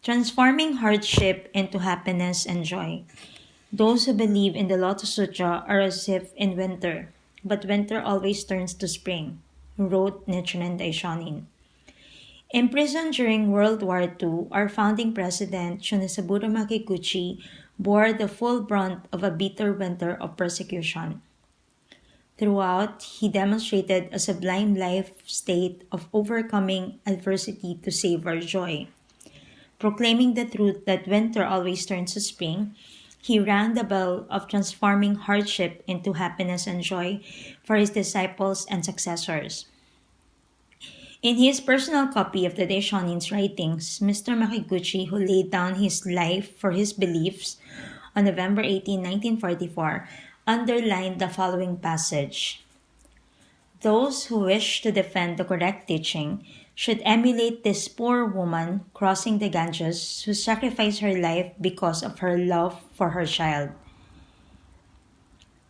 Transforming hardship into happiness and joy. Those who believe in the Lotus Sutra are as if in winter, but winter always turns to spring, wrote Nichiren Daishonin. Imprisoned during World War II, our founding president, Shunisaburo Makiguchi, bore the full brunt of a bitter winter of persecution. Throughout, he demonstrated a sublime life state of overcoming adversity to save our joy. Proclaiming the truth that winter always turns to spring, he rang the bell of transforming hardship into happiness and joy for his disciples and successors. In his personal copy of the Daishonin's writings, Mr. Makiguchi, who laid down his life for his beliefs on November 18, 1944, underlined the following passage. Those who wish to defend the correct teaching should emulate this poor woman crossing the Ganges who sacrificed her life because of her love for her child.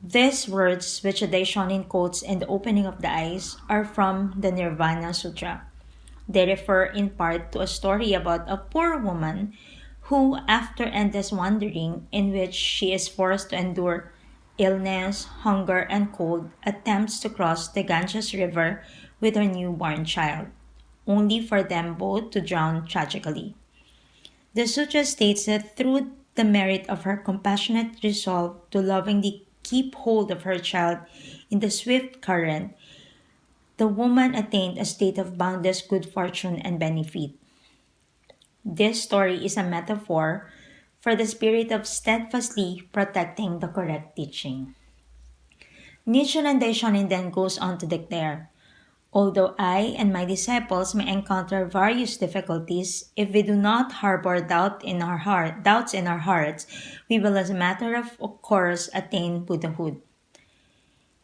These words, which the Daishonin quotes in the opening of the eyes, are from the Nirvana Sutra. They refer in part to a story about a poor woman who, after endless wandering in which she is forced to endure illness, hunger, and cold, attempts to cross the Ganges River with her newborn child, only for them both to drown tragically. The sutra states that through the merit of her compassionate resolve to lovingly keep hold of her child in the swift current, the woman attained a state of boundless good fortune and benefit. This story is a metaphor for the spirit of steadfastly protecting the correct teaching. Nichiren Daishonin then goes on to declare, although I and my disciples may encounter various difficulties, if we do not harbor doubts in our hearts, we will as a matter of course attain Buddhahood.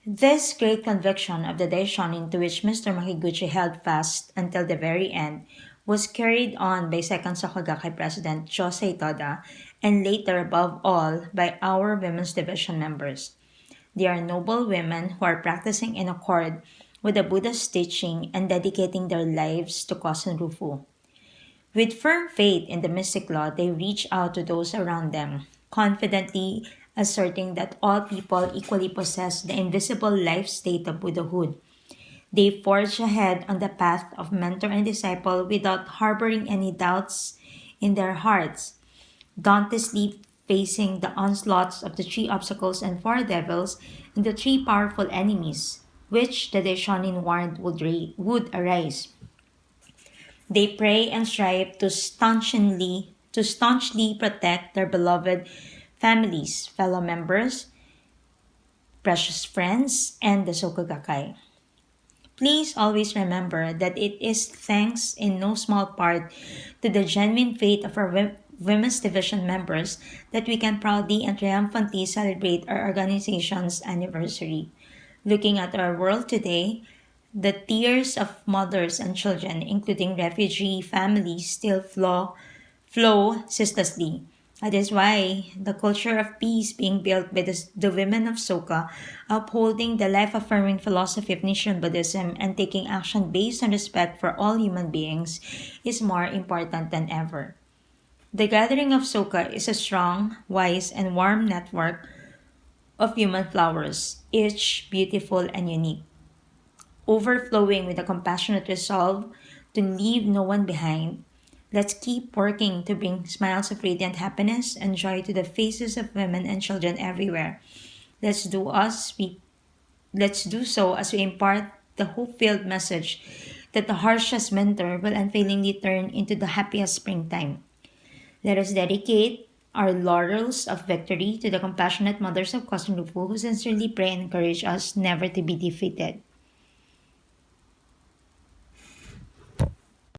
This great conviction of the Daishonin to which Mr. Makiguchi held fast until the very end was carried on by Second Soka President Josei Toda and later above all by our Women's Division members. They are noble women who are practicing in accord with the Buddha's teaching and dedicating their lives to Kosen Rufu. With firm faith in the mystic law, they reach out to those around them, confidently asserting that all people equally possess the invisible life state of Buddhahood. They forge ahead on the path of mentor and disciple without harboring any doubts in their hearts, dauntlessly facing the onslaughts of the three obstacles and four devils and the three powerful enemies, which the Daishonin warned would arise. They pray and strive to staunchly protect their beloved families, fellow members, precious friends, and the Soka Gakkai. Please always remember that it is thanks in no small part to the genuine faith of our Women's Division members that we can proudly and triumphantly celebrate our organization's anniversary. Looking at our world today, the tears of mothers and children, including refugee families, still flow ceaselessly. That is why the culture of peace being built by the women of Soka, upholding the life-affirming philosophy of Nichiren Buddhism and taking action based on respect for all human beings is more important than ever. The gathering of Soka is a strong, wise, and warm network of human flowers, each beautiful and unique, overflowing with a compassionate resolve to leave no one behind. Let's keep working to bring smiles of radiant happiness and joy to the faces of women and children everywhere. Let's do us we let's do so as we impart the hope-filled message that the harshest winter will unfailingly turn into the happiest springtime. Let us dedicate our laurels of victory to the compassionate mothers of Kosen Rufu who sincerely pray and encourage us never to be defeated.